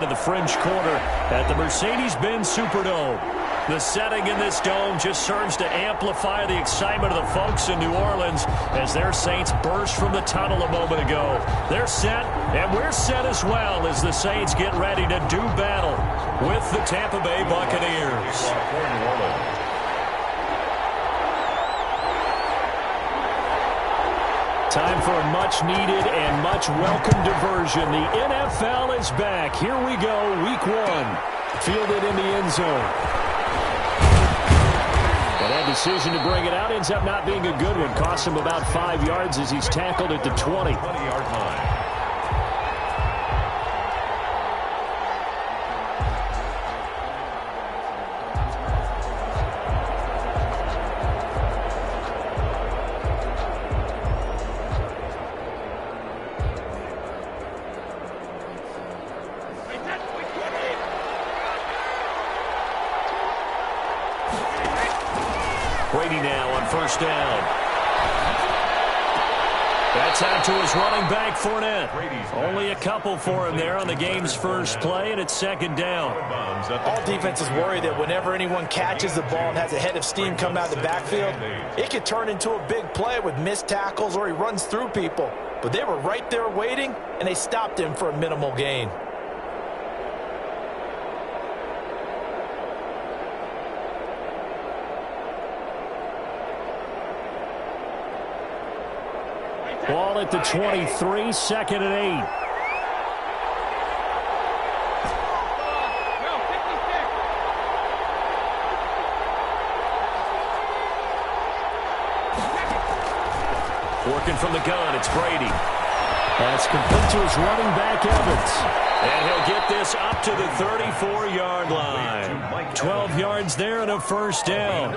To the French Quarter at the Mercedes-Benz Superdome. The setting in this dome just serves to amplify the excitement of the folks in New Orleans as their Saints burst from the tunnel a moment ago. They're set, and we're set as well as the Saints get ready to do battle with the Tampa Bay Buccaneers. Time for a much-needed and much-welcome diversion. The NFL is back. Here we go, Week 1. Fielded in the end zone. And that decision to bring it out ends up not being a good one. Costs him about 5 yards as he's tackled at the 20. 20-yard line. Brady now on first down. That's out to his running back, Fournette. Only a couple for him there on the game's first play, and it's second down. All defenses worry that whenever anyone catches the ball and has a head of steam come out of the backfield, it could turn into a big play with missed tackles or he runs through people. But they were right there waiting, and they stopped him for a minimal gain. Ball at the 23, second and 8. Working from the gun, it's Brady. That's complete to his running back, Evans. And he'll get this up to the 34-yard line. 12 yards there and a first down.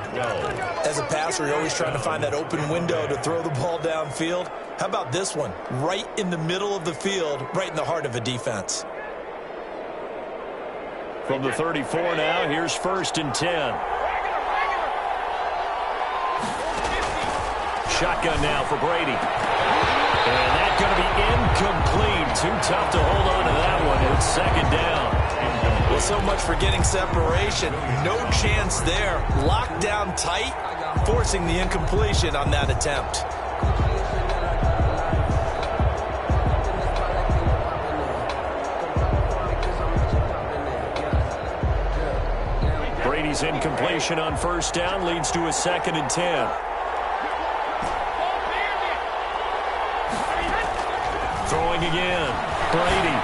As a passer, you're always trying to find that open window to throw the ball downfield. How about this one? Right in the middle of the field, right in the heart of a defense. From the 34 now, here's first and 10. Shotgun now for Brady. And that's going to be incomplete. Too tough to hold on to that one. It's second down. Well, so much for getting separation. No chance there. Locked down tight, forcing the incompletion on that attempt. Brady's incompletion on first down leads to a second and 10. Throwing again. Brady.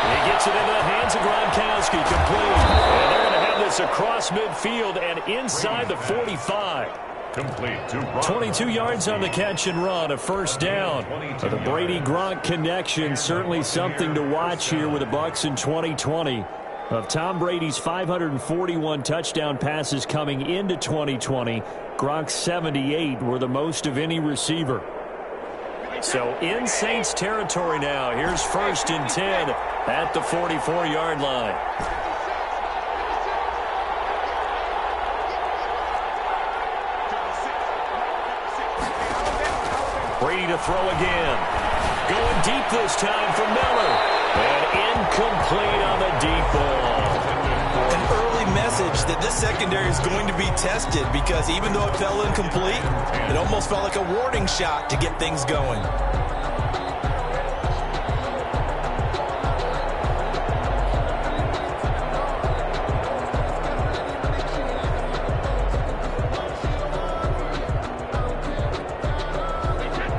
He gets it into the hands of Gronkowski. Complete. And they're going to have this across midfield and inside the 45. Complete to Gronk. 22 yards on the catch and run. A first down. The Brady-Gronk connection, certainly something to watch here with the Bucs in 2020. Of Tom Brady's 541 touchdown passes coming into 2020, Gronk's 78 were the most of any receiver. So in Saints territory now. Here's first and 10 at the 44-yard line. Brady to throw again. Going deep this time for Miller. And incomplete on the deep ball. An early message that this secondary is going to be tested because even though it fell incomplete, it almost felt like a warning shot to get things going.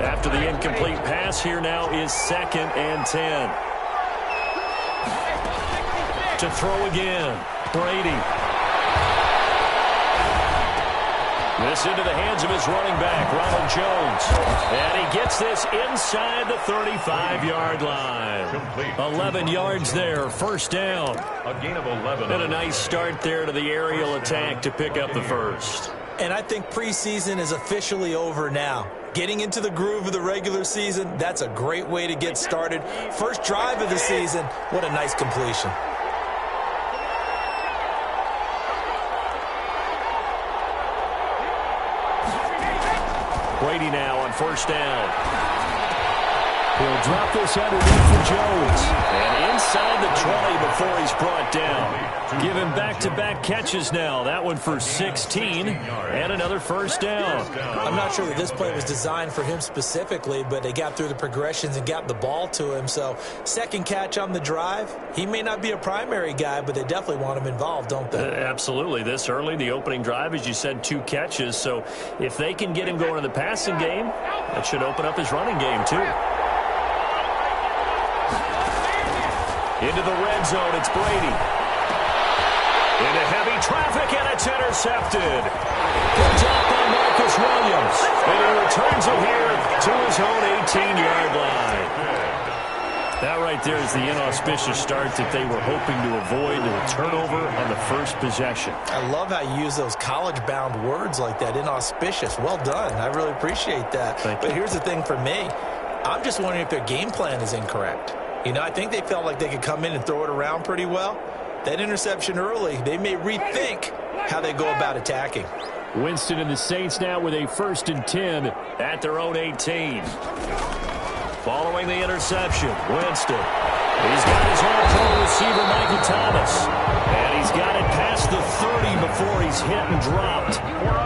After the incomplete pass, here now is second and 10. To throw again, Brady. This into the hands of his running back, Ronald Jones. And he gets this inside the 35-yard line. 11 yards there, first down. A gain of 11. And a nice start there to the aerial attack to pick up the first. And I think preseason is officially over now. Getting into the groove of the regular season, that's a great way to get started. First drive of the season, what a nice completion. Brady now on first down. He'll drop this underneath for Jones. And inside the 20 before he's brought down. Giving back-to-back catches now. That one for 16 and another first down. I'm not sure that this play was designed for him specifically, but they got through the progressions and got the ball to him. So second catch on the drive. He may not be a primary guy, but they definitely want him involved, don't they? Absolutely. This early, the opening drive, as you said, 2 catches. So if they can get him going in the passing game, that should open up his running game too. Into the red zone, it's Brady. Into heavy traffic, and it's intercepted. Picked up by Marcus Williams. And he returns it here to his own 18-yard line. That right there is the inauspicious start that they were hoping to avoid, a turnover on the first possession. I love how you use those college-bound words like that, inauspicious. Well done. I really appreciate that. But here's the thing for me. I'm just wondering if their game plan is incorrect. You know, I think they felt like they could come in and throw it around pretty well. That interception early, they may rethink how they go about attacking. Winston and the Saints now with a 1st and 10 at their own 18. Following the interception, Winston. He's got his all-pro receiver, Michael Thomas. And he's got it past the 30 before he's hit and dropped.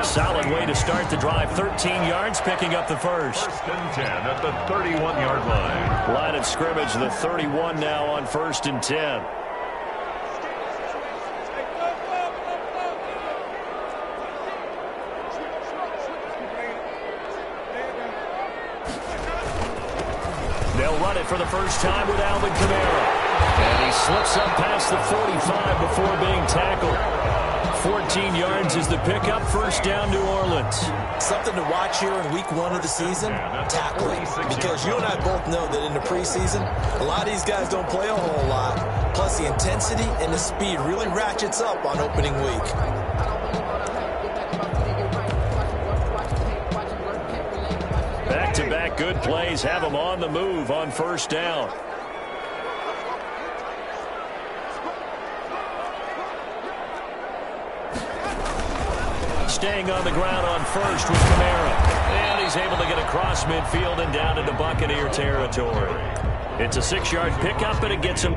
Solid way to start the drive. 13 yards, picking up the first. 1st and 10 at the 31-yard line. Line of scrimmage, the 31 now on 1st and 10. They'll run it for the first time with Alvin Kamara. And he slips up past the 45 before being tackled. 14 yards is the pickup. First down, New Orleans. Something to watch here in week 1 of the season, tackling. Because you and I both know that in the preseason, a lot of these guys don't play a whole lot. Plus, the intensity and the speed really ratchets up on opening week. Back-to-back good plays have them on the move on first down. Staying on the ground on first with Kamara. And he's able to get across midfield and down into Buccaneer territory. It's a 6-yard pickup, and it gets him.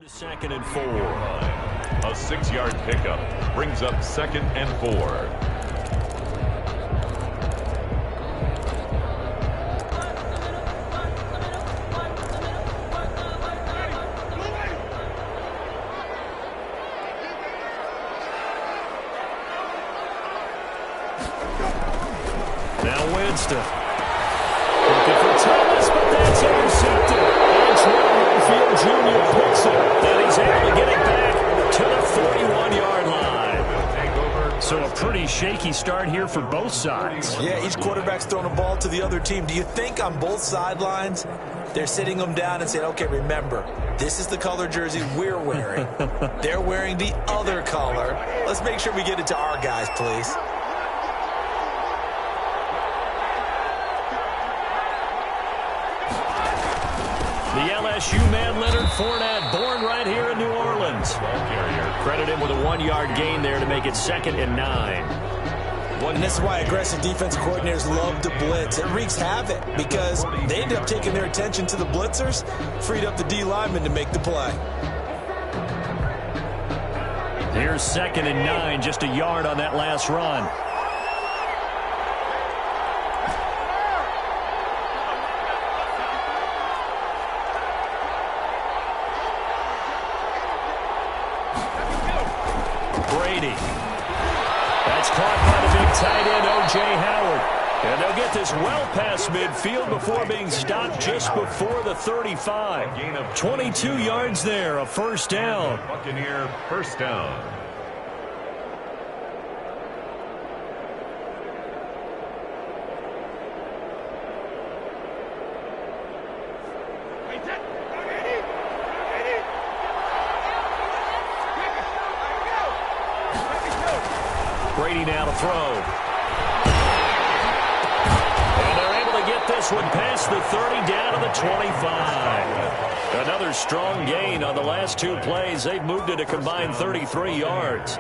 Second and 4. A 6-yard pickup brings up 2nd and 4. Now Winston. Looking for Thomas, but that's intercepted. Antoine Winfield Jr. picks it. And he's able to get it back to the 41-yard line. So a pretty shaky start here for both sides. Yeah, each quarterback's throwing a ball to the other team. Do you think on both sidelines they're sitting them down and saying, okay, remember, this is the color jersey we're wearing. They're wearing the other color. Let's make sure we get it to our guys, please. The LSU man, Leonard Fournette, born right here in New Orleans. Credit him with a 1-yard gain there to make it 2nd and 9. And this is why aggressive defensive coordinators love to blitz. It wreaks havoc because they end up taking their attention to the blitzers, freed up the D lineman to make the play. Here's 2nd and 9, just a yard on that last run. It's caught by the big tight end, O.J. Howard. And they'll get this well past midfield before being stopped just before the 35. 22 yards there, a first down. Buccaneer first down. Brady now to throw. And they're able to get this one past the 30 down to the 25. Another strong gain on the last two plays. They've moved it a combined 33 yards.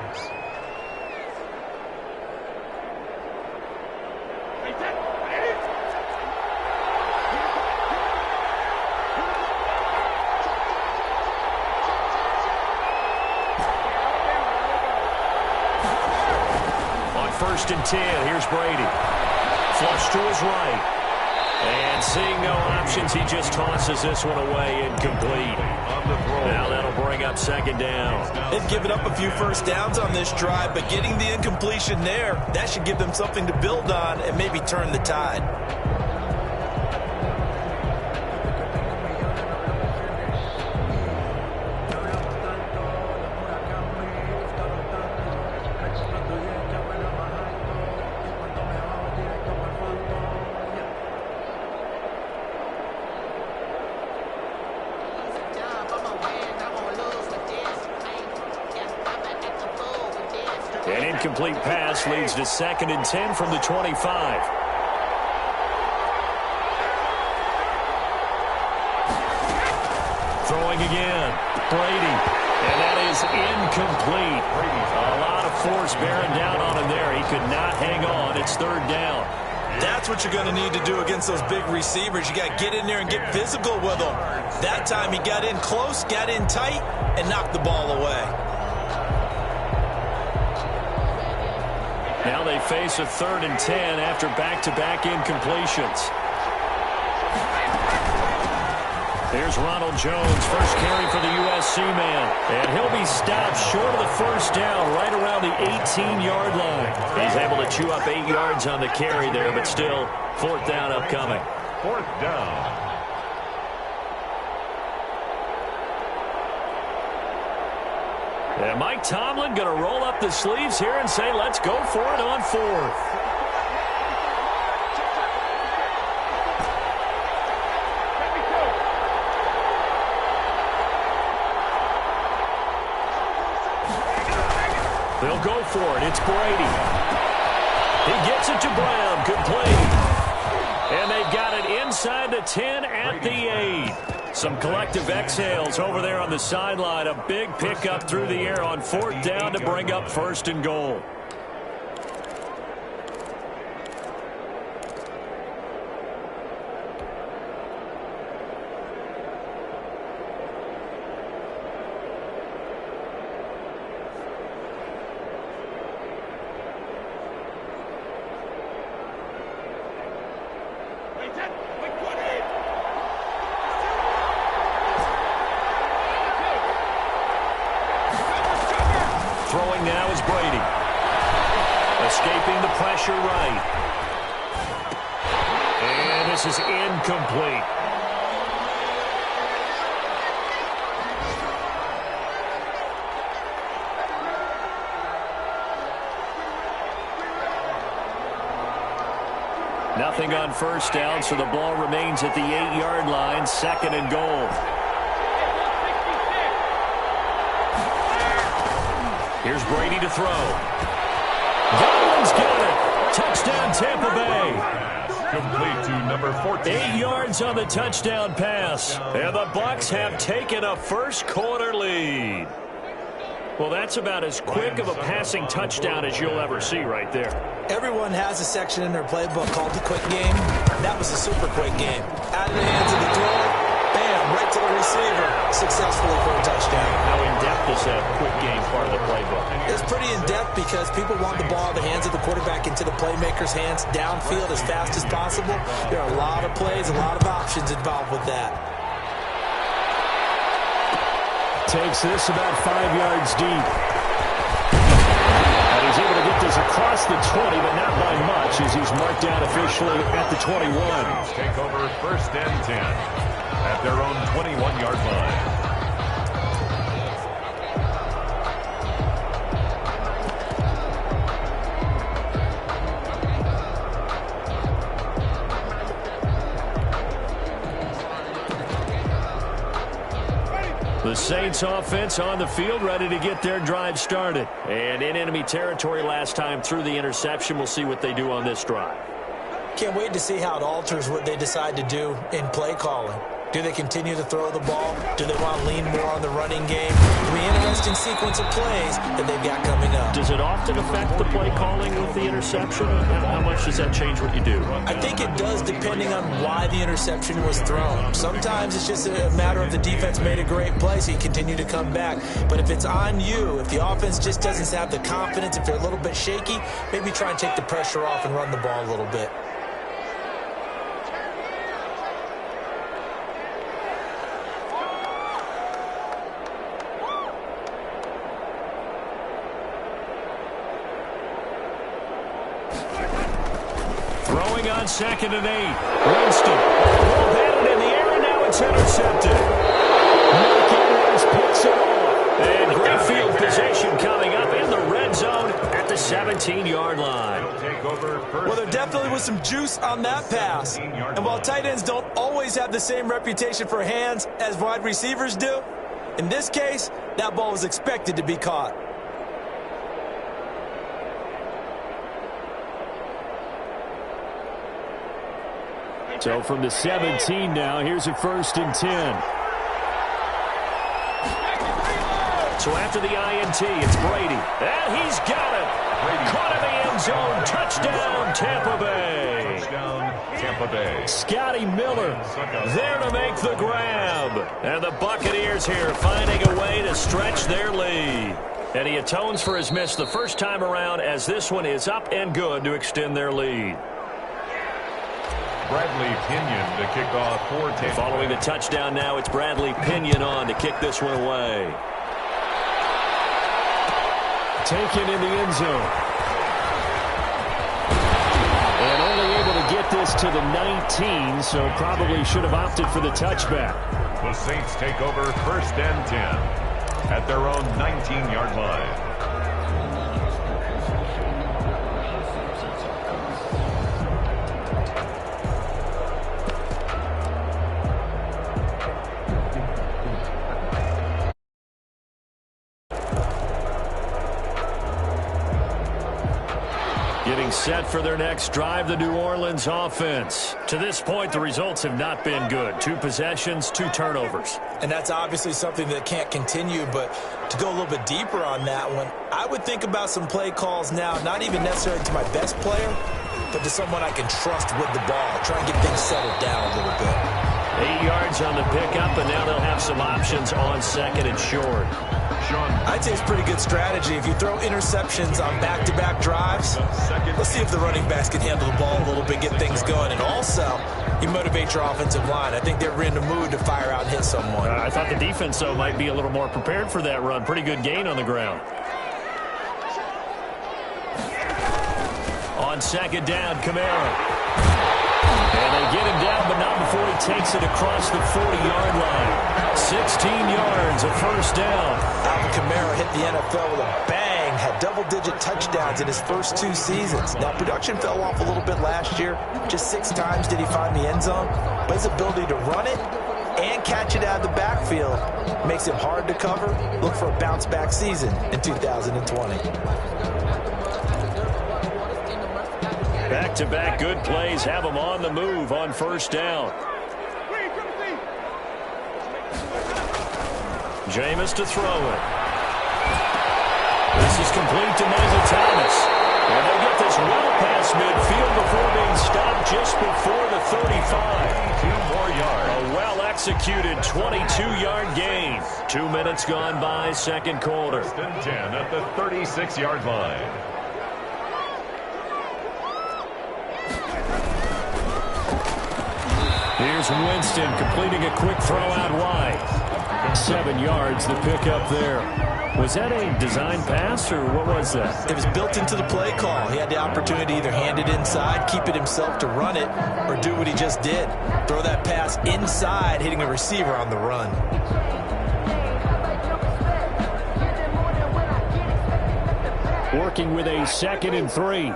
First and 10. Here's Brady. Flush to his right. And seeing no options, he just tosses this one away, incomplete. Now that'll bring up second down. They've given up a few first downs on this drive, but getting the incompletion there, that should give them something to build on and maybe turn the tide. An incomplete pass leads to second and 10 from the 25. Throwing again. Brady. And that is incomplete. A lot of force bearing down on him there. He could not hang on. It's third down. That's what you're going to need to do against those big receivers. You got to get in there and get physical with them. That time he got in close, got in tight, and knocked the ball away. Now they face a third and 10 after back-to-back incompletions. Here's Ronald Jones, first carry for the USC man. And he'll be stopped short of the first down right around the 18-yard line. He's able to chew up 8 yards on the carry there, but still, fourth down upcoming. Fourth down. And Mike Tomlin going to roll up the sleeves here and say, let's go for it on fourth. They'll go for it. It's Brady. He gets it to Brown. Complete. And they've got it inside the 10 at the 8. Some collective exhales over there on the sideline. A big pickup through the air on fourth down to bring up first and goal. Throwing now is Brady. Escaping the pressure right. And this is incomplete. Nothing on first down, so the ball remains at the 8-yard line, second and goal. Here's Brady to throw. Godwin's got it. Touchdown, Tampa Bay. Complete to number 14. 8 yards on the touchdown pass. And the Bucs have taken a first quarter lead. Well, that's about as quick of a passing touchdown as you'll ever see right there. Everyone has a section in their playbook called the quick game. That was a super quick game. Out of the hands of the throw, bam, right to the receiver, successfully for a touchdown. How in-depth is that quick game part of the playbook? It's pretty in-depth because people want the ball in the hands of the quarterback into the playmaker's hands downfield as fast as possible. There are a lot of plays, a lot of options involved with that. Takes this about 5 yards deep. And he's able to get this across catches. He's marked down officially at the 21. Take over first and 10 at their own 21-yard line. The Saints offense on the field, ready to get their drive started. And in enemy territory last time through the interception. We'll see what they do on this drive. Can't wait to see how it alters what they decide to do in play calling. Do they continue to throw the ball? Do they want to lean more on the running game? It'll be an interesting sequence of plays that they've got coming up. Does it often affect the play calling with the interception? How much does that change what you do? I think it does, depending on why the interception was thrown. Sometimes it's just a matter of the defense made a great play, so you continue to come back. But if it's on you, if the offense just doesn't have the confidence, if they're a little bit shaky, maybe try and take the pressure off and run the ball a little bit. Throwing on 2nd and 8. Winston. Ball batted in the air, and now it's intercepted. Mike Evans picks it off. And great field possession coming up in the red zone at the 17-yard line. Well, there definitely was some juice on that pass. And while tight ends don't always have the same reputation for hands as wide receivers do, in this case, that ball was expected to be caught. So from the 17 now, here's a 1st and 10. So after the INT, it's Brady. And he's got it. Caught in the end zone. Touchdown, Tampa Bay. Touchdown, Tampa Bay. Scotty Miller there to make the grab. And the Buccaneers here finding a way to stretch their lead. And he atones for his miss the first time around, as this one is up and good to extend their lead. Bradley Pinion to kick off for Tampa. Following the touchdown now, it's Bradley Pinion on to kick this one away. Taken in the end zone. And only able to get this to the 19, so probably should have opted for the touchback. The Saints take over 1st and 10 at their own 19-yard line. Getting set for their next drive, the New Orleans offense. To this point, the results have not been good. 2 possessions, 2 turnovers. And that's obviously something that can't continue, but to go a little bit deeper on that one, I would think about some play calls now, not even necessarily to my best player, but to someone I can trust with the ball. Try and get things settled down a little bit. 8 yards on the pickup, and now they'll have some options on 2nd and short. I'd say it's pretty good strategy. If you throw interceptions on back-to-back drives, let's see if the running backs can handle the ball a little bit, get things going. And also, you motivate your offensive line. I think they're in the mood to fire out and hit someone. I thought the defense, though, might be a little more prepared for that run. Pretty good gain on the ground. On 2nd down, Kamara. And they get him down, but not before he takes it across the 40-yard line. 16 yards, a 1st down. Alvin Kamara hit the NFL with a bang, had double-digit touchdowns in his first 2 seasons. Now, production fell off a little bit last year. Just 6 times did he find the end zone. But his ability to run it and catch it out of the backfield makes it hard to cover. Look for a bounce-back season in 2020. Back-to-back good plays have them on the move on 1st down. Jameis to throw it. This is complete to Michael Thomas. And they get this well past midfield before being stopped just before the 35. 2 more yards. A well-executed 22-yard gain. 2 minutes gone by, 2nd quarter. 1st and 10 at the 36-yard line. Here's Winston completing a quick throw out wide. 7 yards, the pickup there. Was that a design pass, or what was that? It was built into the play call. He had the opportunity to either hand it inside, keep it himself to run it, or do what he just did. Throw that pass inside, hitting a receiver on the run. Working with a 2nd and 3.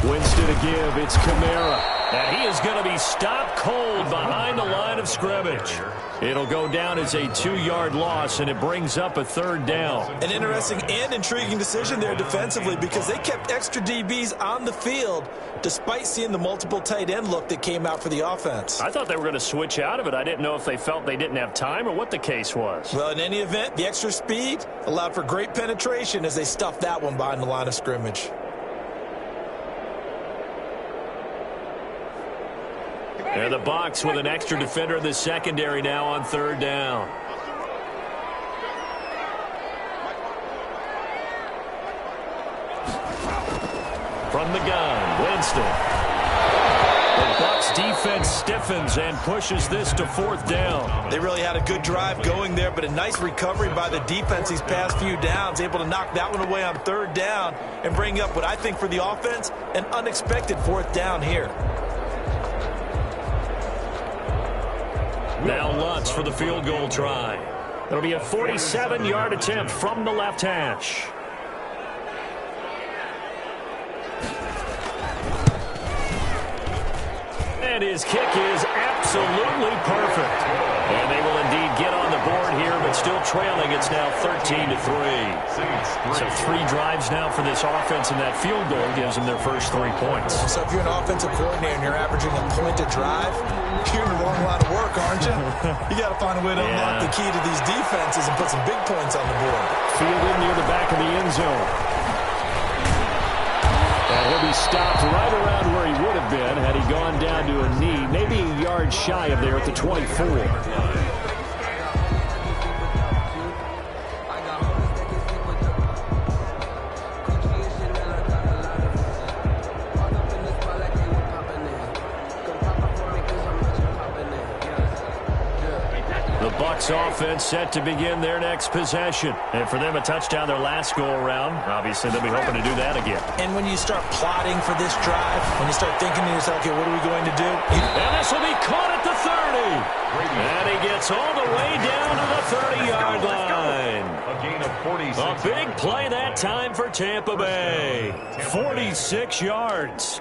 Winston to give. It's Kamara. And he is going to be stopped cold behind the line of scrimmage. It'll go down as a 2-yard loss, and it brings up a 3rd down. An interesting and intriguing decision there defensively because they kept extra DBs on the field despite seeing the multiple tight end look that came out for the offense. I thought they were going to switch out of it. I didn't know if they felt they didn't have time or what the case was. Well, in any event, the extra speed allowed for great penetration as they stuffed that one behind the line of scrimmage. And the Bucs with an extra defender in the secondary now on 3rd down. From the gun, Winston. The Bucs defense stiffens and pushes this to 4th down. They really had a good drive going there, but a nice recovery by the defense these past few downs, able to knock that one away on 3rd down and bring up what I think for the offense, an unexpected 4th down here. Now Lutz for the field goal try. It'll be a 47-yard attempt from the left hash. And his kick is absolutely perfect. And they will indeed get on the board here, but still trailing. It's now 13-3. So 3 drives now for this offense, and that field goal gives them their first 3 points. So if you're an offensive coordinator and you're averaging a point a drive, you're in the wrong line of work, aren't you? You got to find a way to unlock the key to these defenses and put some big points on the board. Fielded near the back of the end zone. And he'll be stopped right around where he would have been had he gone down to a knee, maybe a yard shy of there at the 24. Offense set to begin their next possession. And for them, a touchdown their last go-around. Obviously, they'll be hoping to do that again. And when you start plotting for this drive, when you start thinking to yourself, okay, what are we going to do? And this will be caught at the 30. And he gets all the way down to the 30-yard line. A gain of 46. A big play that time for Tampa Bay. 46 yards.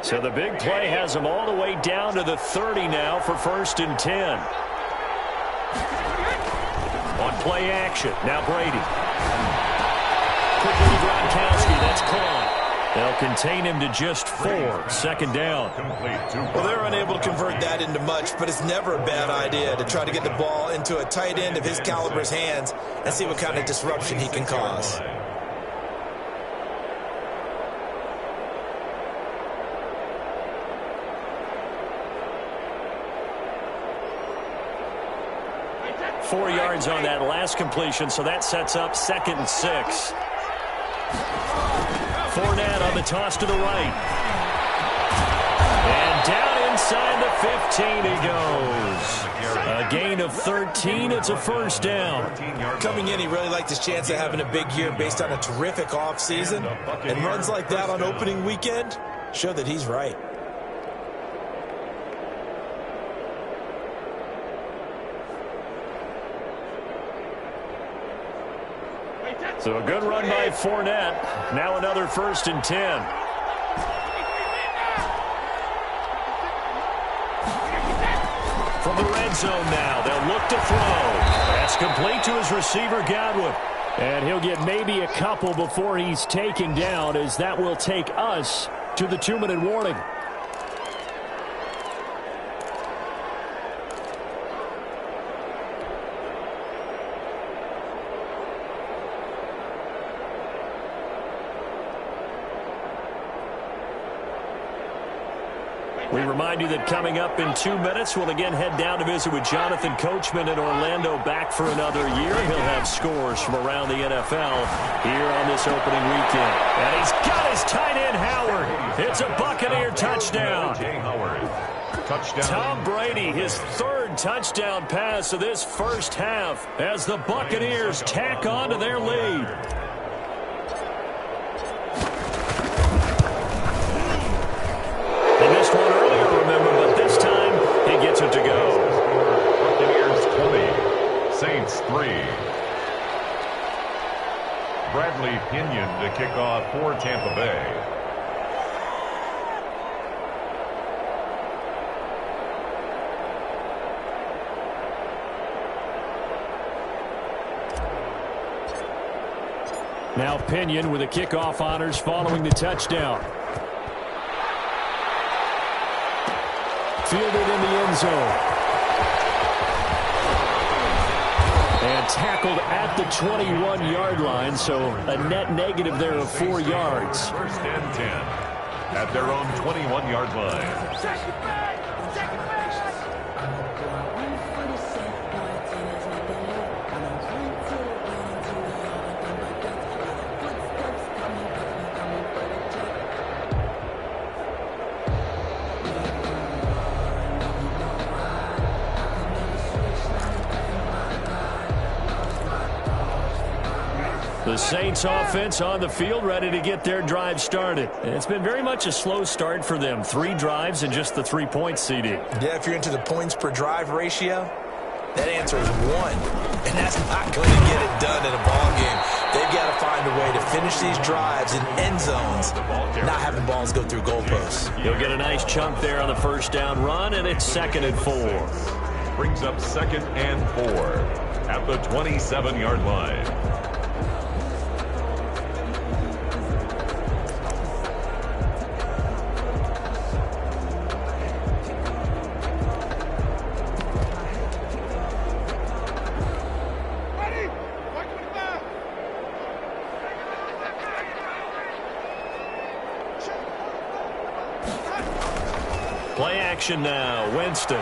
So the big play has them all the way down to the 30 now for 1st and 10. On play action, now Brady. Quickly to Gronkowski, that's caught. They'll contain him to just 4, 2nd down. Well, they're unable to convert that into much, but it's never a bad idea to try to get the ball into a tight end of his caliber's hands and see what kind of disruption he can cause. Four yards on that last completion, so that sets up 2nd and 6. Fournette on the toss to the right. And down inside the 15 he goes. A gain of 13. It's a 1st down. Coming in, he really liked his chance of having a big year based on a terrific offseason. And runs like that on opening weekend show that he's right. So a good run by Fournette. Now another 1st and 10. From the red zone now, they'll look to throw. That's complete to his receiver, Godwin. And he'll get maybe a couple before he's taken down, as that will take us to the 2-minute warning. We remind you that coming up in 2 minutes, we'll again head down to visit with Jonathan Coachman in Orlando, back for another year. He'll have scores from around the NFL here on this opening weekend. And he's got his tight end, Howard. It's a Buccaneer touchdown. Touchdown. Tom Brady, his third touchdown pass of this first half as the Buccaneers tack on to their lead. They missed one earlier, remember, but this time he gets it to go. Buccaneers 20, Saints 3. Bradley Pinion to kick off for Tampa Bay. Now Pinion with the kickoff honors following the touchdown. Fielded in the end zone. And tackled at the 21-yard line, so a net negative there of 4 yards. First and 10 at their own 21-yard line. The Saints offense on the field, ready to get their drive started. It's been very much a slow start for them. 3 drives and just the 3 points, CD. Yeah, if you're into the points per drive ratio, that answer is 1. And that's not going to get it done in a ball game. They've got to find a way to finish these drives in end zones, not having balls go through goalposts. He'll get a nice chunk there on the first down run, and it's 2nd and 4. Brings up 2nd and 4 at the 27-yard line. Play action now. Winston.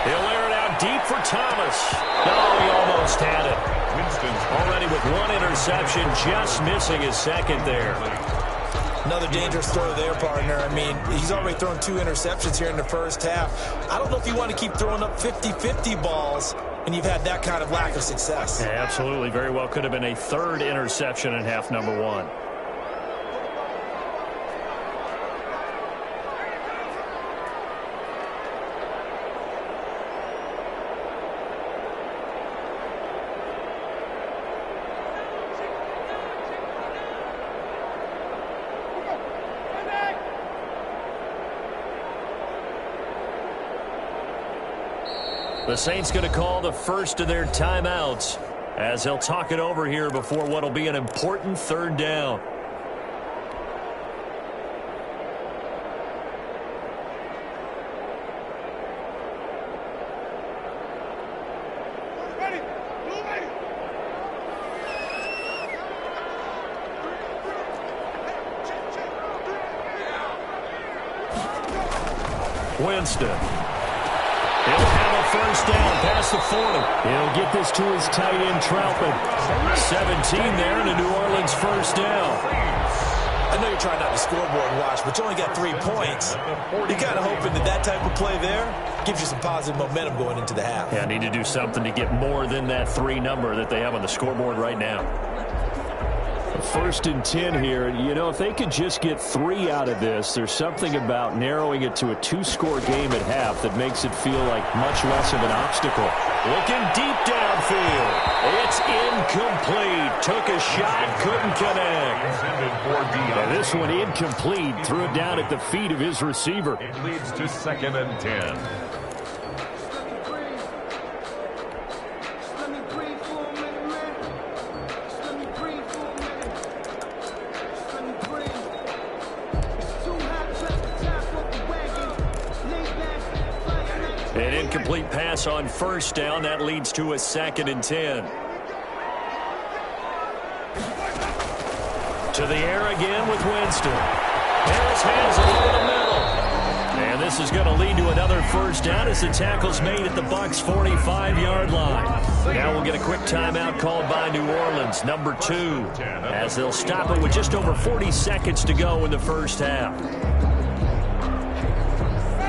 He'll air it out deep for Thomas. Oh, he almost had it. Winston's already with 1 interception, just missing his 2nd there. Another dangerous throw there, partner. I mean, he's already thrown 2 interceptions here in the first half. I don't know if you want to keep throwing up 50-50 balls when you've had that kind of lack of success. Yeah, absolutely. Very well could have been a 3rd interception in half number 1. The Saints going to call the first of their timeouts as they'll talk it over here before what will be an important 3rd down. Winston. He'll have a first down past the 40. He'll get this to his tight end, Troutman. 17 there and a New Orleans first down. I know you're trying not to scoreboard watch, but you only got 3 points. You're kind of hoping that that type of play there gives you some positive momentum going into the half. Yeah, need to do something to get more than that 3 number that they have on the scoreboard right now. 1st and 10 here. You know, if they could just get 3 out of this, there's something about narrowing it to a 2-score game at half that makes it feel like much less of an obstacle. Looking deep downfield. It's incomplete. Took a shot, couldn't connect. And this one incomplete. Threw it down at the feet of his receiver. It leads to 2nd and 10. An incomplete pass on first down. That leads to a 2nd and 10. To the air again with Winston. Harris has it over the middle. And this is going to lead to another first down as the tackle's made at the Bucs' 45-yard line. Now we'll get a quick timeout called by New Orleans, number 2, as they'll stop it with just over 40 seconds to go in the first half.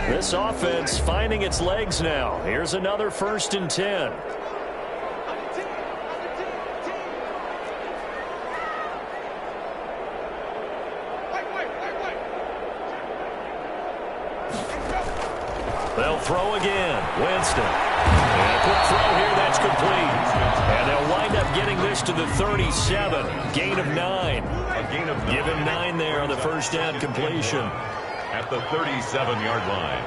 This offense finding its legs now. Here's another 1st and 10. They'll throw again. Winston. And a quick throw here. That's complete. And they'll wind up getting this to the 37. Gain of 9. Give him 9 there on the first down completion. At the 37-yard line.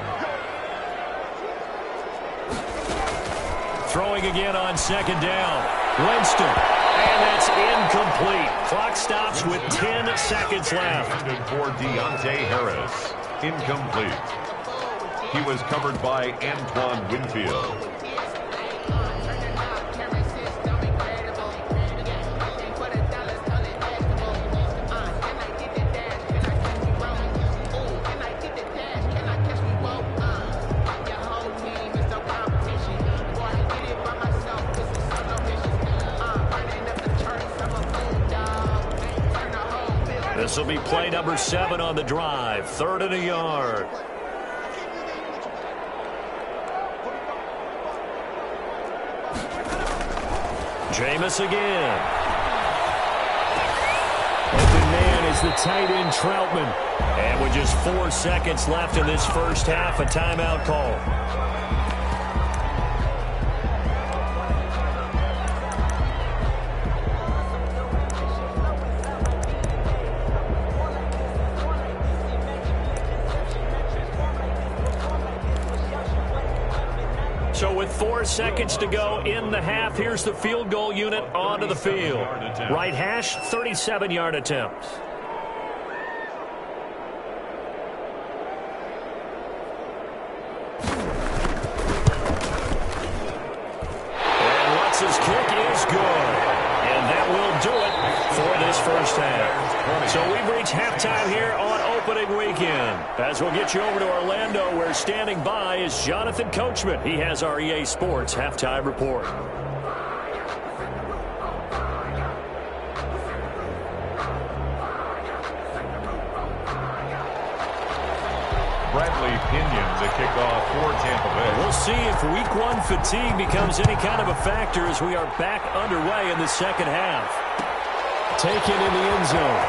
Throwing again on 2nd down. Winston. And that's incomplete. Clock stops with 10 seconds left. Intended for Deontay Harris. Incomplete. He was covered by Antoine Winfield. This will be play number 7 on the drive. 3rd and a yard. Jameis again. Open man is the tight end Troutman. And with just 4 seconds left in this first half, a timeout call. So with 4 seconds to go in the half, here's the field goal unit onto the field. Right hash, 37-yard attempt. And Lutz's kick is good. And that will do it for this first half. So we've reached halftime here on opening weekend. As we'll get you over to Orlando, where standing by is Jonathan Coachman. He has our EA Sports halftime report. Bradley Pinion to kick off for Tampa Bay. We'll see if week 1 fatigue becomes any kind of a factor as we are back underway in the second half. Taken in the end zone.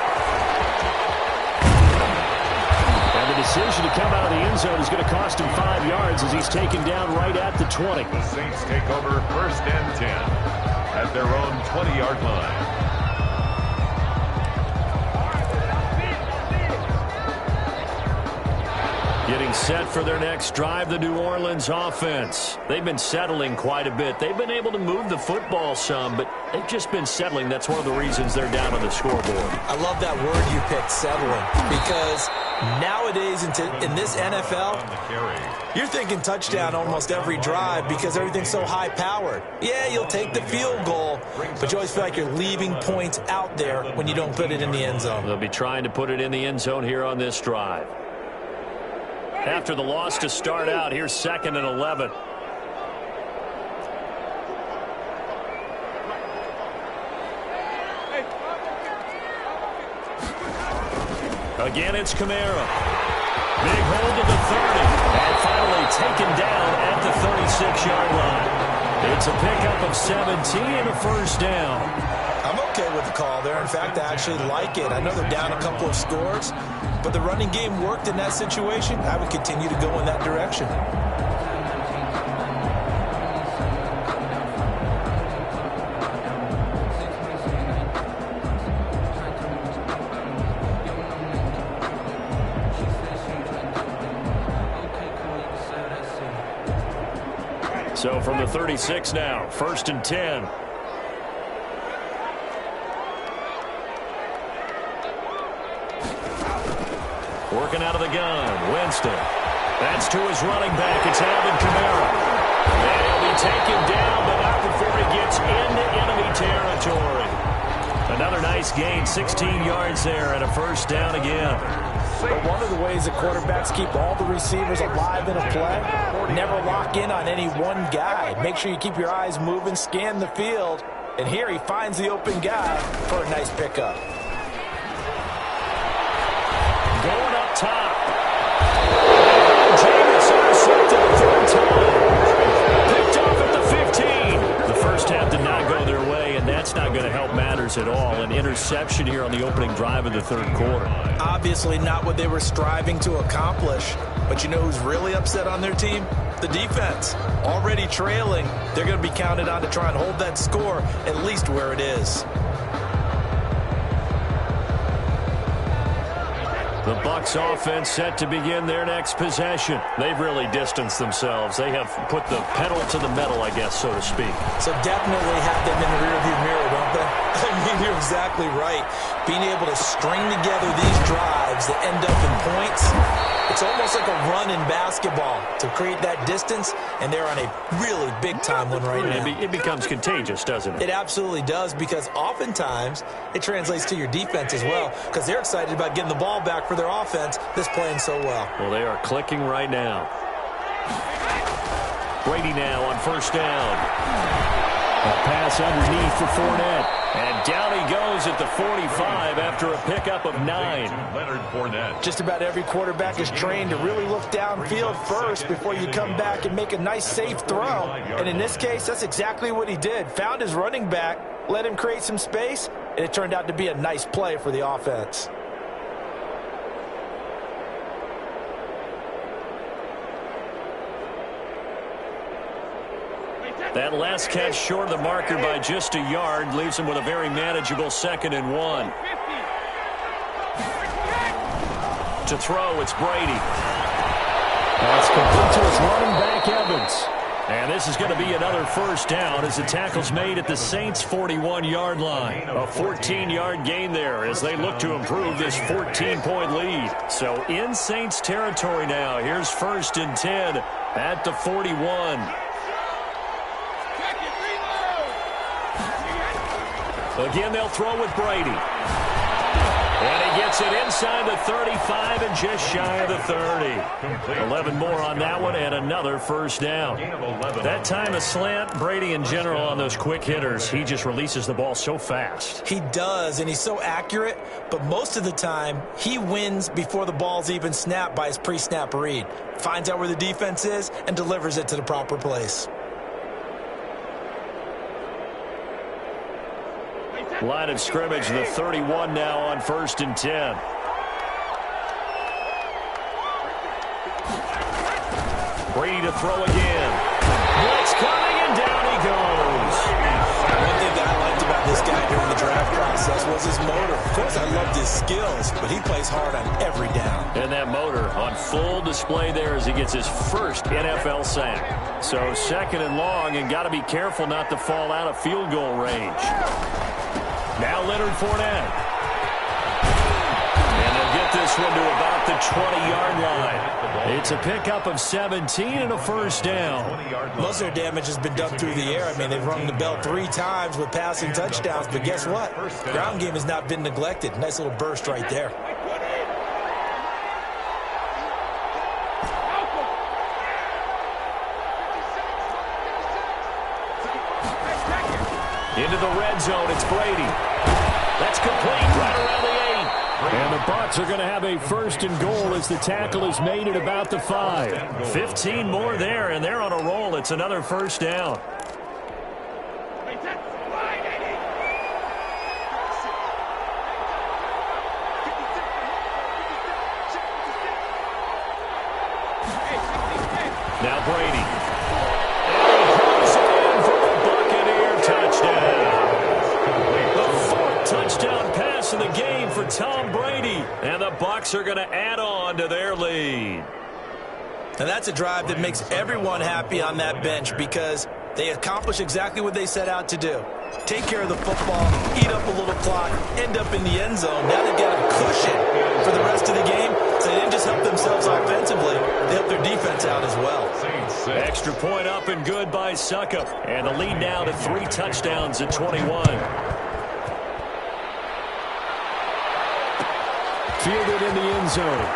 And the decision to come out of the end zone is going to cost him 5 yards as he's taken down right at the 20. The Saints take over 1st and 10 at their own 20-yard line. Getting set for their next drive, the New Orleans offense. They've been settling quite a bit. They've been able to move the football some, but they've just been settling. That's one of the reasons they're down on the scoreboard. I love that word you picked, settling, because nowadays in this NFL, you're thinking touchdown almost every drive because everything's so high-powered. Yeah, you'll take the field goal, but you always feel like you're leaving points out there when you don't put it in the end zone. They'll be trying to put it in the end zone here on this drive. After the loss to start out, here's 2nd and 11. Again, it's Kamara. Big hold of the 30. And finally taken down at the 36-yard line. It's a pickup of 17 and a first down. I'm okay with the call there. In fact, I actually like it. I know they're down a couple of scores, but the running game worked in that situation. I would continue to go in that direction. So from the 36 now, 1st and 10. Working out of the gun, Winston. That's to his running back. It's Alvin Kamara. And he'll be taken down, but not before he gets into enemy territory. Another nice gain, 16 yards there, and a first down again. But one of the ways that quarterbacks keep all the receivers alive in a play, never lock in on any one guy. Make sure you keep your eyes moving, scan the field, and here he finds the open guy for a nice pickup. Going up top. Jameis intercepted the third time. Picked off at the 15. The first half did not go their way, and that's not going to help matters at all. An interception here on the opening drive of the third quarter. Obviously not what they were striving to accomplish. But you know who's really upset on their team? The defense. Already trailing, they're going to be counted on to try and hold that score at least where it is. The Bucs offense set to begin their next possession. They've really distanced themselves. They have put the pedal to the metal, I guess, so to speak. So definitely have them in the rearview mirror, don't they? I mean, you're exactly right. Being able to string together these drives that end up in points, it's almost like a run in basketball to create that distance, and they're on a really big-time one right now. It becomes contagious, doesn't it? It absolutely does, because oftentimes it translates to your defense as well, because they're excited about getting the ball back for their offense that's playing so well. Well, they are clicking right now. Brady now on first down. A pass underneath for Fournette. And down he goes at the 45 after a pickup of 9. Leonard Fournette. Just about every quarterback is trained to really look downfield first before you come back and make a nice, safe throw. And in this case, that's exactly what he did. Found his running back, let him create some space, and it turned out to be a nice play for the offense. That last catch short of the marker by just a yard leaves him with a very manageable 2nd and 1. To throw, it's Brady. That's complete to his running back, Evans. And this is going to be another first down as the tackle's made at the Saints' 41-yard line. A 14-yard gain there as they look to improve this 14-point lead. So in Saints territory now. Here's 1st and 10 at the 41. Again, they'll throw with Brady. And he gets it inside the 35 and just shy of the 30. 11 more on that one and another first down. That time a slant, Brady in general on those quick hitters, he just releases the ball so fast. He does, and he's so accurate, but most of the time he wins before the ball's even snapped by his pre-snap read. Finds out where the defense is and delivers it to the proper place. Line of scrimmage, the 31 now on 1st and 10. Brady to throw again. Blitz coming, and down he goes. One thing that I liked about this guy during the draft process was his motor. Of course, I loved his skills, but he plays hard on every down. And that motor on full display there as he gets his first NFL sack. So 2nd and long, and got to be careful not to fall out of field goal range. Now Leonard Fournette. And they'll get this one to about the 20-yard line. It's a pickup of 17 and a first down. Most of their damage has been done through the air. I mean, they've rung the bell 3 times with passing touchdowns, but guess what? Ground game has not been neglected. Nice little burst right there. Into the red zone, it's Brady. That's complete right around the 8. And the Bucs are going to have a 1st and goal as the tackle is made at about the 5. 15 more there, and they're on a roll. It's another first down. Now Brady. Touchdown pass in the game for Tom Brady. And the Bucs are going to add on to their lead. And that's a drive that makes everyone happy on that bench because they accomplish exactly what they set out to do. Take care of the football, eat up a little clock, end up in the end zone. Now they've got a cushion for the rest of the game. So they didn't just help themselves offensively, they helped their defense out as well. Extra point up and good by Succop. And the lead now to 3 touchdowns at 21. Fielded in the end zone.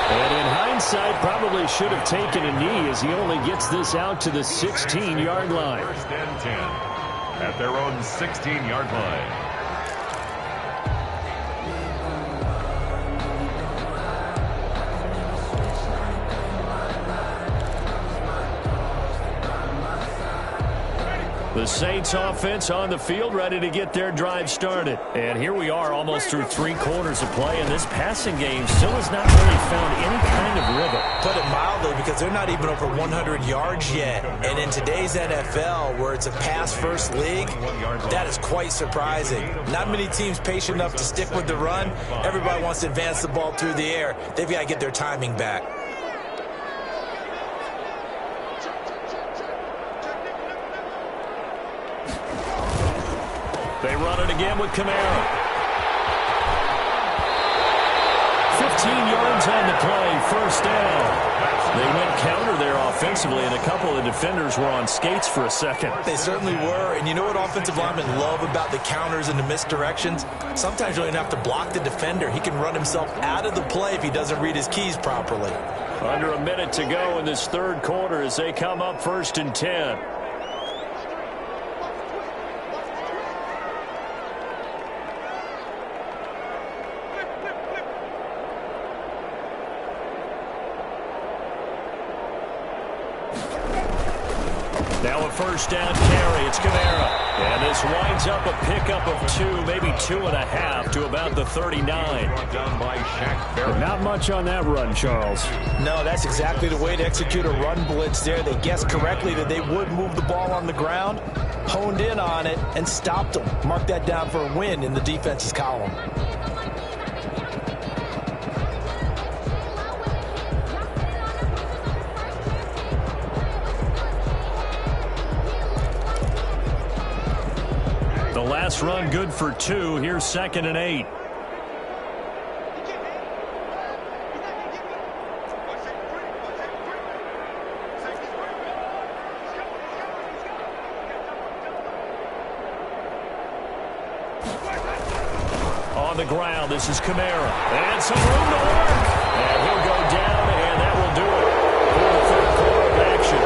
And in hindsight, probably should have taken a knee as he only gets this out to the 16-yard line. First and 10 at their own 16-yard line. The Saints offense on the field, ready to get their drive started. And here we are almost through 3 quarters of play, and this passing game still has not really found any kind of rhythm. Put it mildly, because they're not even over 100 yards yet. And in today's NFL, where it's a pass-first league, that is quite surprising. Not many teams patient enough to stick with the run. Everybody wants to advance the ball through the air. They've got to get their timing back. They run it again with Kamara. 15 yards on the play, first down. They went counter there offensively, and a couple of defenders were on skates for a second. They certainly were, and you know what offensive linemen love about the counters and the misdirections? Sometimes you don't even have to block the defender. He can run himself out of the play if he doesn't read his keys properly. Under a minute to go in this third quarter as they come up first and 10. Now a first down carry. It's Kamara. And this winds up a pickup of 2, maybe 2.5 to about the 39. Down by Shaq Barrett. Not much on that run, Charles. No, that's exactly the way to execute a run blitz there. They guessed correctly that they would move the ball on the ground, honed in on it, and stopped them. Mark that down for a win in the defense's column. Last run good for 2. Here's 2nd and 8. On the ground, this is Kamara. And some room to work. And he'll go down, and that will do it for the third quarter of action.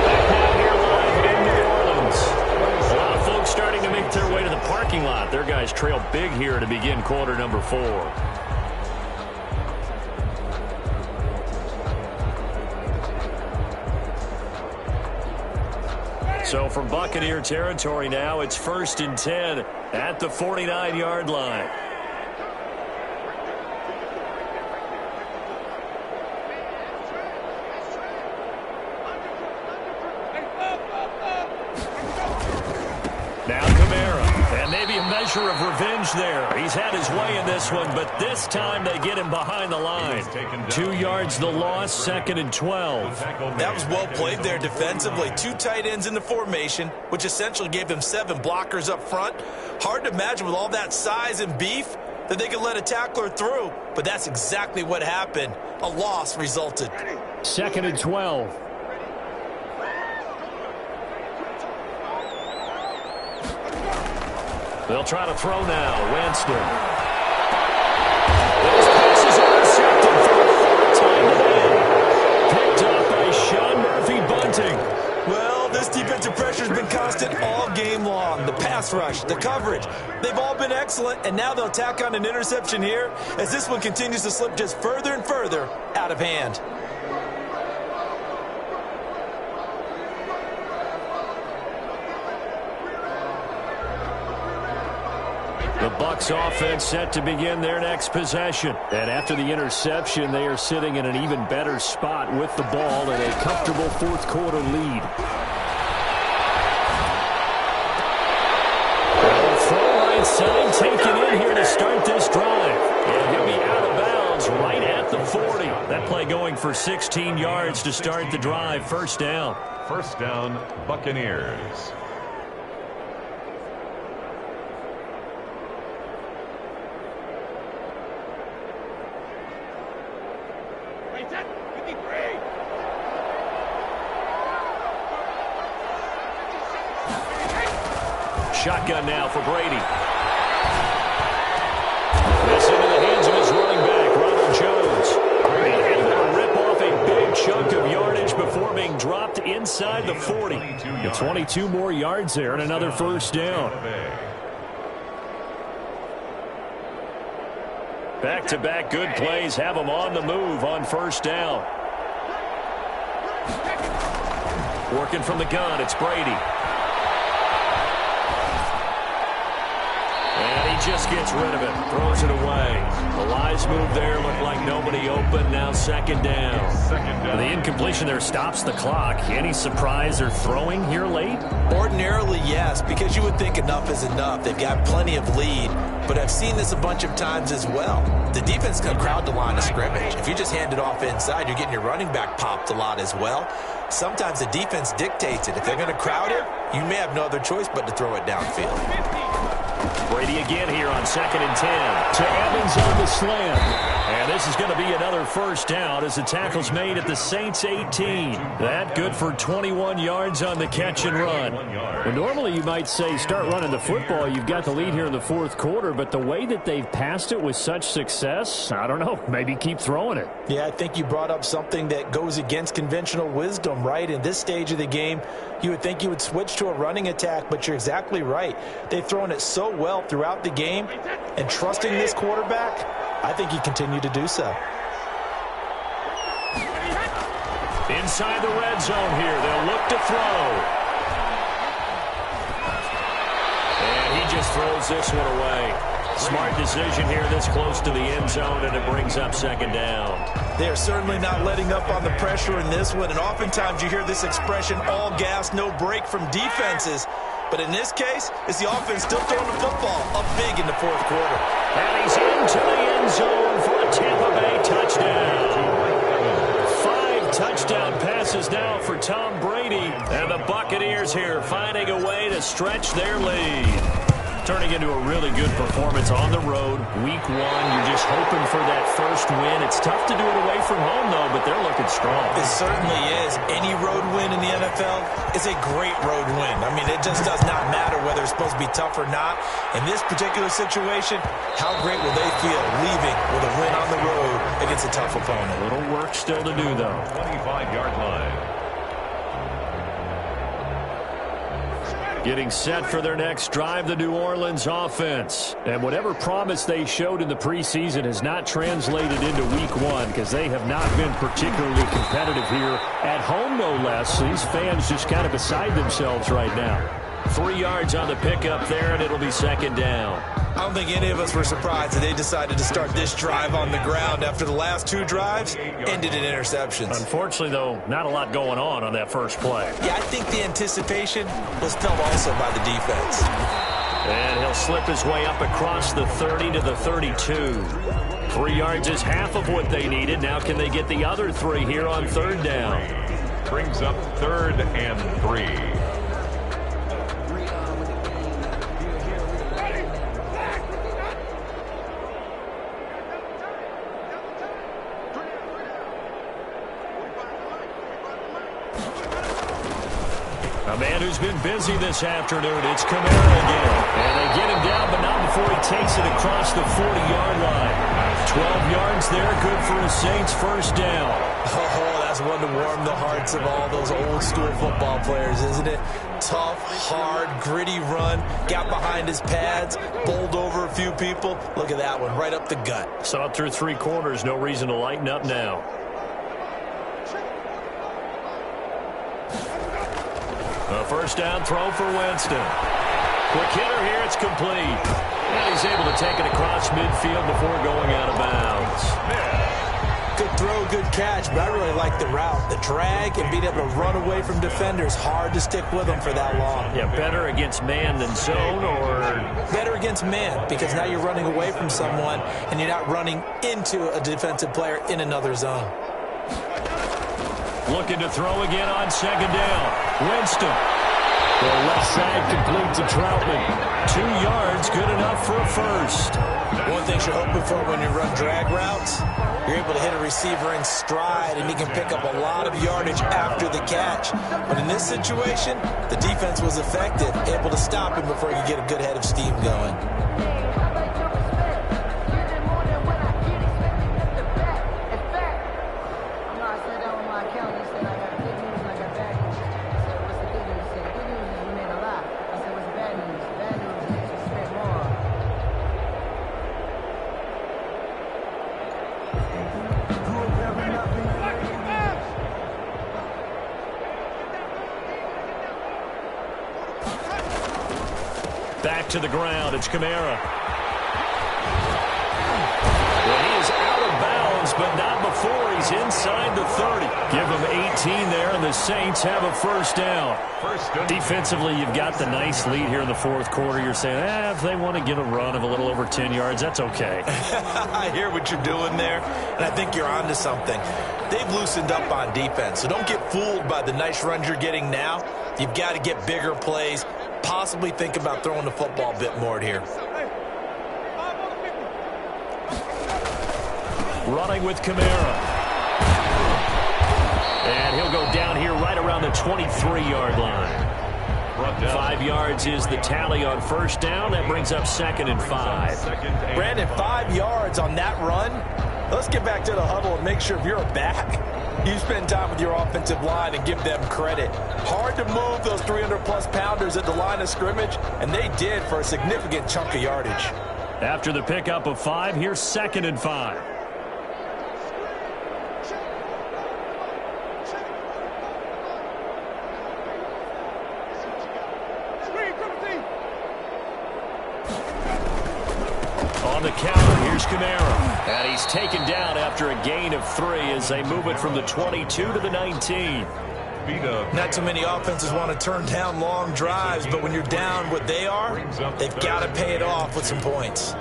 Back now here live in New Orleans. A lot of folks starting to make their way to the parking lot. Their guys trail big here to begin quarter number 4. So from Buccaneer territory now, it's 1st and 10 at the 49-yard line. Now Kamara, and maybe a measure of revenge there. He's had his way in this one, but this time they get him behind the line. 2 yards the loss, 2nd and 12. That was well played there defensively. 2 tight ends in the formation, which essentially gave them 7 blockers up front. Hard to imagine with all that size and beef that they could let a tackler through, but that's exactly what happened. A loss resulted. 2nd and 12. They'll try to throw now. Winston. Those passes are intercepted for the 4th time today. Picked up by Sean Murphy-Bunting. Well, this defensive pressure has been constant all game long. The pass rush, the coverage, they've all been excellent, and now they'll tack on an interception here as this one continues to slip just further and further out of hand. The Bucs offense set to begin their next possession. And after the interception, they are sitting in an even better spot with the ball and a comfortable 4th quarter lead. Well, throw right side taken in here to start this drive. And he'll be out of bounds right at the 40. That play going for 16 yards to start the drive. First down. First down, Buccaneers. Shotgun now for Brady. the 40. Get 22 more yards there and another first down. Back-to-back good plays have them on the move on first down. Working from the gun, it's Brady. And he just gets rid of it, throws it away. The wise move there, looked like nobody open, now second down. The incompletion there stops the clock. Any surprise or throwing here late? Ordinarily, yes, because you would think enough is enough. They've got plenty of lead, but I've seen this a bunch of times as well. The defense can crowd the line of scrimmage. If you just hand it off inside, you're getting your running back popped a lot as well. Sometimes the defense dictates it. If they're going to crowd it, you may have no other choice but to throw it downfield. Brady again here on 2nd and 10. To Evans on the slant. And this is going to be another first down as the tackle's made at the Saints 18. That good for 21 yards on the catch and run. Well, normally you might say start running the football. You've got the lead here in the fourth quarter, but the way that they've passed it with such success, I don't know, maybe keep throwing it. Yeah, I think you brought up something that goes against conventional wisdom, right? In this stage of the game, you would think you would switch to a running attack, but you're exactly right. They've thrown it so well throughout the game, and trusting this quarterback, I think you continue to do so. Inside the red zone here, they'll look to throw. And he just throws this one away. Smart decision here this close to the end zone, and it brings up second down. They are certainly not letting up on the pressure in this one, and oftentimes you hear this expression, all gas, no break from defenses. But in this case, it's the offense still throwing the football up big in the fourth quarter. And he's into the end zone for a Tampa Bay touchdown. 5 touchdown passes now for Tom Brady. And the Buccaneers here finding a way to stretch their lead. Turning into a really good performance on the road. Week 1, you're just hoping for that first win. It's tough to do it away from home, though, but they're looking strong. It certainly is. Any road win in the NFL is a great road win. I mean, it just does not matter whether it's supposed to be tough or not. In this particular situation, how great will they feel leaving with a win on the road against a tough opponent? A little work still to do, though. 25-yard line. Getting set for their next drive, the New Orleans offense. And whatever promise they showed in the preseason has not translated into week 1 because they have not been particularly competitive here at home, no less. These fans just kind of beside themselves right now. 3 yards on the pickup there, and it'll be second down. I don't think any of us were surprised that they decided to start this drive on the ground after the last 2 drives ended in interceptions. Unfortunately, though, not a lot going on that first play. Yeah, I think the anticipation was felt also by the defense. And he'll slip his way up across the 30 to the 32. 3 yards is half of what they needed. Now can they get the other 3 here on third down? Brings up 3rd and 3. A man who's been busy this afternoon, it's Kamara again. And they get him down, but not before he takes it across the 40-yard line. 12 yards there, good for a Saints first down. Oh, that's one to warm the hearts of all those old-school football players, isn't it? Tough, hard, gritty run, got behind his pads, bowled over a few people. Look at that one, right up the gut. Saw it through 3 quarters, no reason to lighten up now. A first down throw for Winston. Quick hitter here, it's complete. And he's able to take it across midfield before going out of bounds. Good throw, good catch, but I really like the route. The drag and being able to run away from defenders, hard to stick with them for that long. Yeah, better against man than zone, or? Better against man, because now you're running away from someone and you're not running into a defensive player in another zone. Looking to throw again on second down. Winston. The left side complete to Troutman. 2 yards, good enough for a first. One thing you're hoping for when you run drag routes, you're able to hit a receiver in stride and he can pick up a lot of yardage after the catch. But in this situation, the defense was effective, able to stop him before he could get a good head of steam going. to the ground. It's Kamara. Well, he is out of bounds, but not before he's inside the 30. Give him 18 there, and the Saints have a first down. Defensively, you've got the nice lead here in the fourth quarter. You're saying, if they want to get a run of a little over 10 yards, that's okay. I hear what you're doing there, and I think you're onto something. They've loosened up on defense, so don't get fooled by the nice runs you're getting now. You've got to get bigger plays, possibly think about throwing the football a bit more here. Running with Kamara. And he'll go down here right around the 23-yard line. 5 yards is the tally on first down. That brings up 2nd and 5. Brandon, 5 yards on that run. Let's get back to the huddle and make sure if you're a back, you spend time with your offensive line and give them credit. Hard to move those 300-plus pounders at the line of scrimmage, and they did for a significant chunk of yardage. After the pickup of 5, here's 2nd and 5. On the counter, here's Kamara. And he's taken down after a gain of 3 as they move it from the 22 to the 19. Not too many offenses want to turn down long drives, but when you're down what they are, they've got to pay it off with some points.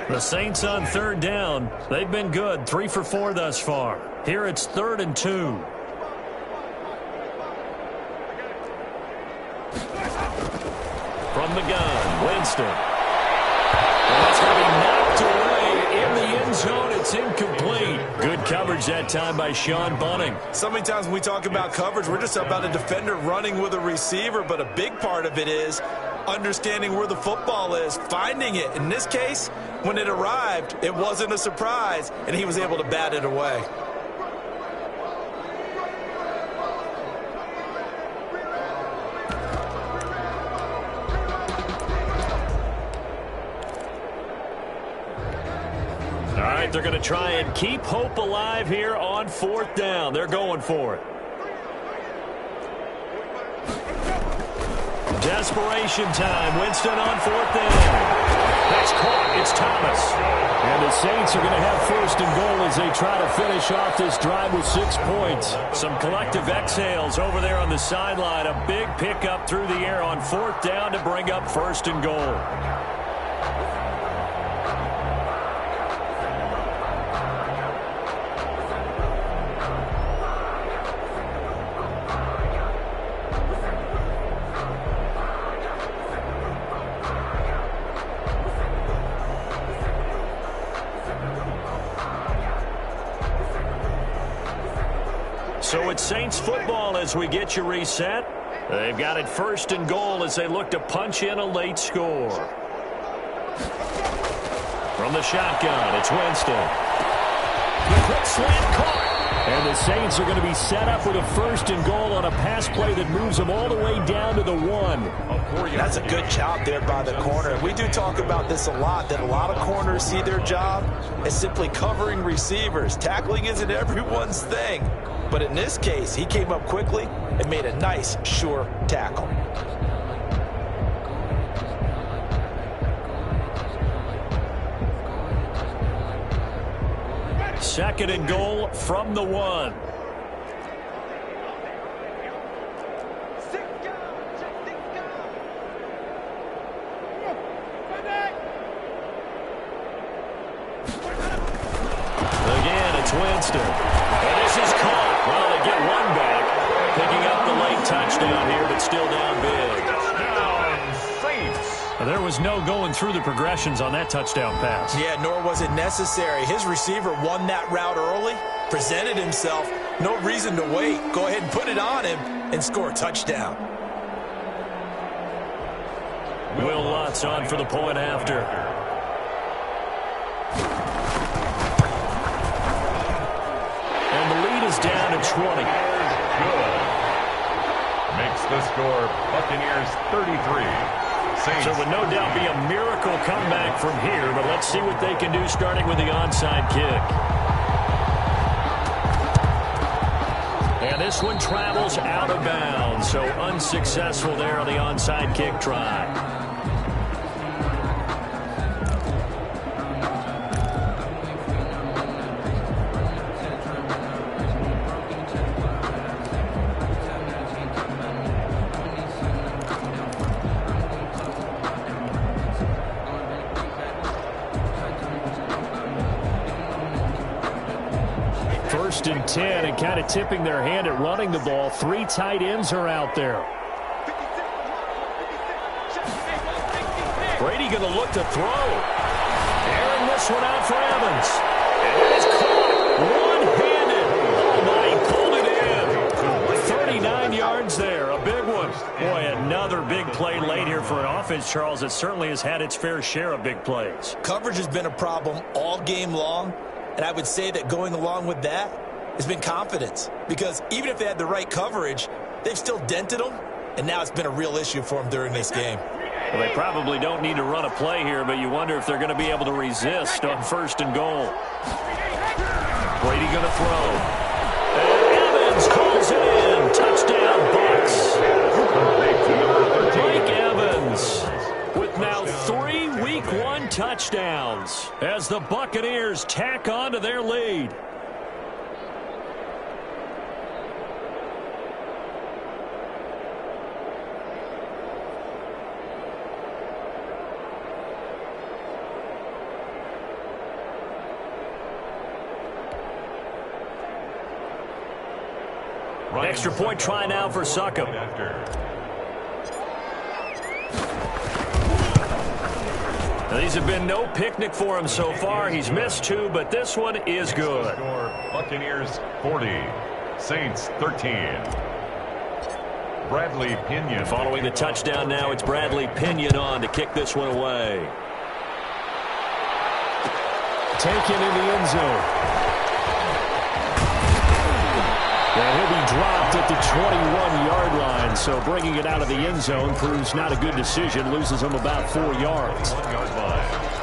The Saints on 3rd down. They've been good, 3 for 4 thus far. Here it's 3rd and 2. From the gun, Winston. And that's going to be knocked away in the end zone. It's incomplete. Good coverage that time by Sean Bunting. So many times when we talk about coverage, we're just about a defender running with a receiver, but a big part of it is understanding where the football is, finding it. In this case, when it arrived, it wasn't a surprise, and he was able to bat it away. All right, they're going to try and keep hope alive here on 4th down. They're going for it. Desperation time. Winston on 4th down. That's caught. It's Thomas. And the Saints are going to have 1st and goal as they try to finish off this drive with 6 points. Some collective exhales over there on the sideline. A big pickup through the air on 4th down to bring up 1st and goal. So it's Saints football as we get you reset. They've got it 1st and goal as they look to punch in a late score. From the shotgun, it's Winston. The quick slant caught. And the Saints are going to be set up with a 1st and goal on a pass play that moves them all the way down to the 1. That's a good job there by the corner. We do talk about this a lot, that a lot of corners see their job as simply covering receivers. Tackling isn't everyone's thing. But in this case, he came up quickly and made a nice, sure tackle. Second and goal from the 1. Again, it's Winston. And this is caught. Well, they get one back. Picking up the late touchdown here, but still down big. Touchdown, Saints. There was no going through the progressions on that touchdown pass. Yeah, nor was it necessary. His receiver won that route early, presented himself. No reason to wait. Go ahead and put it on him and score a touchdown. Will Lutz on for the point after. And the lead is down to 20. Good. Makes the score Buccaneers 33. Saints. So would no doubt be a miracle comeback from here, but let's see what they can do starting with the onside kick. This one travels out of bounds, so unsuccessful there on the onside kick try. First and 10, and kind of tipping their hand at running the ball. 3 tight ends are out there. Brady going to look to throw. Airing this one out for Evans. And it's caught one-handed. Oh, my, he pulled it in. 39 yards there, a big one. Boy, another big play late here for an offense, Charles, that certainly has had its fair share of big plays. Coverage has been a problem all game long. And I would say that going along with that has been confidence. Because even if they had the right coverage, they've still dented them. And now it's been a real issue for them during this game. Well, they probably don't need to run a play here, but you wonder if they're going to be able to resist on first and goal. Brady going to throw. And Evans calls it in. Touchdown, Bucs. Mike Evans with now 3 Week 1 touchdowns as the Buccaneers tack on to their lead. Extra point try now for Succop. Now, these have been no picnic for him so far. He's missed 2, but this one is good. Buccaneers 40, Saints 13. Bradley Pinion. Following the touchdown now, it's Bradley Pinion on to kick this one away. Taken in the end zone. And he'll be dropped at the 21-yard line, so bringing it out of the end zone proves not a good decision. Loses him about 4 yards. 1-yard line.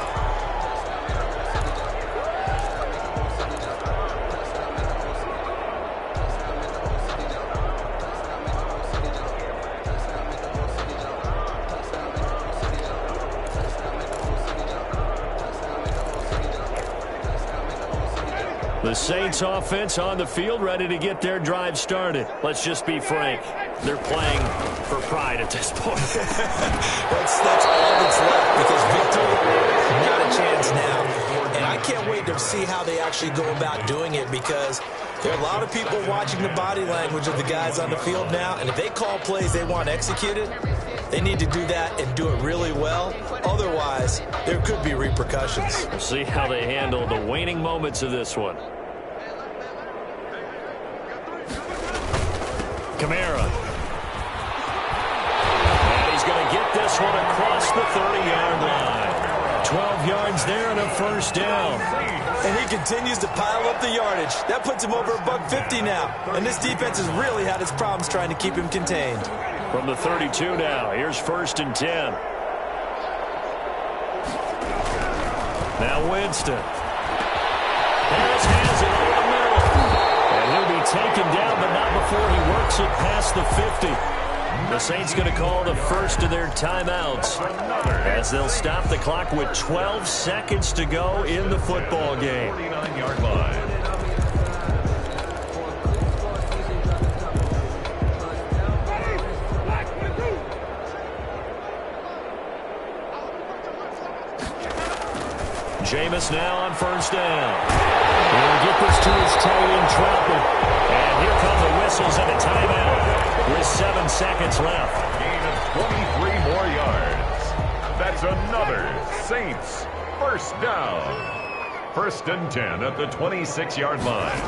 The Saints offense on the field, ready to get their drive started. Let's just be frank. They're playing for pride at this point. that's all that's left, because victory, not a chance now. And I can't wait to see how they actually go about doing it, because there are a lot of people watching the body language of the guys on the field now, and if they call plays they want executed, they need to do that and do it really well. Otherwise, there could be repercussions. We'll see how they handle the waning moments of this one. Kamara. And he's going to get this one across the 30-yard line. 12 yards there and a first down. And he continues to pile up the yardage. That puts him over $150 now. And this defense has really had its problems trying to keep him contained. From the 32 now, here's first and 10. Now Winston. Harris has it over the middle. And he'll be taken down, but not before he works it past the 50. The Saints going to call the first of their timeouts as they'll stop the clock with 12 seconds to go in the football game. 49-yard line. Jameis now on first down. He'll get this to his tight end, Troutman. And here come the whistles and a timeout with 7 seconds left. Gain of 23 more yards. That's another Saints first down. First and 10 at the 26-yard line.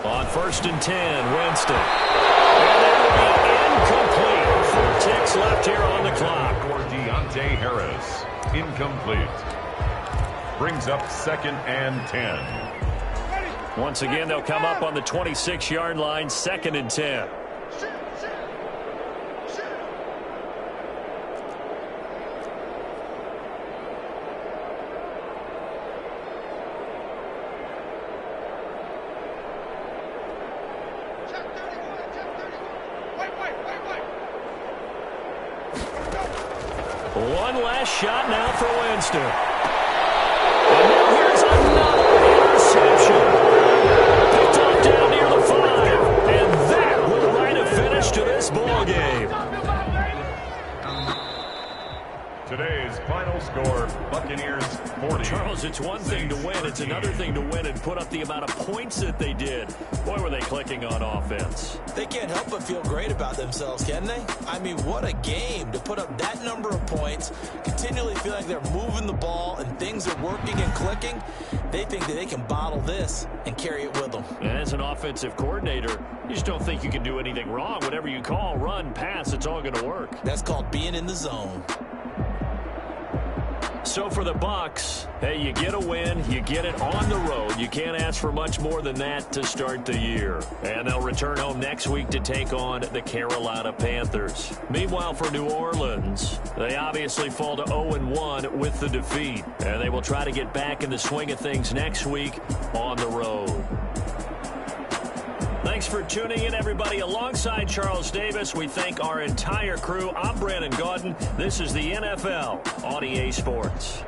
On first and 10, Winston. And it will be incomplete. 4 ticks left here on the clock. For Deontay Harris. Incomplete. Brings up second and 10. Once again, they'll come up on the 26-yard line, second and 10. One last shot now for Winston. And now here's another interception. Picked off down near the 5. And that will write a finish to this ball game. Today's final score, Buccaneers 40. Charles, it's one thing to win. It's another thing to win and put up the amount of points that they did. Boy, were they clicking on offense. They can't help but feel great about themselves, can they? I mean, what a game to put up that number of points, continually feel like they're moving the ball and things are working and clicking. They think that they can bottle this and carry it with them. And as an offensive coordinator, you just don't think you can do anything wrong. Whatever you call, run, pass, it's all going to work. That's called being in the zone. So for the Bucs, hey, you get a win, you get it on the road. You can't ask for much more than that to start the year. And they'll return home next week to take on the Carolina Panthers. Meanwhile, for New Orleans, they obviously fall to 0-1 with the defeat. And they will try to get back in the swing of things next week on the road. Thanks for tuning in, everybody. Alongside Charles Davis, we thank our entire crew. I'm Brandon Gaudin. This is the NFL on EA Sports.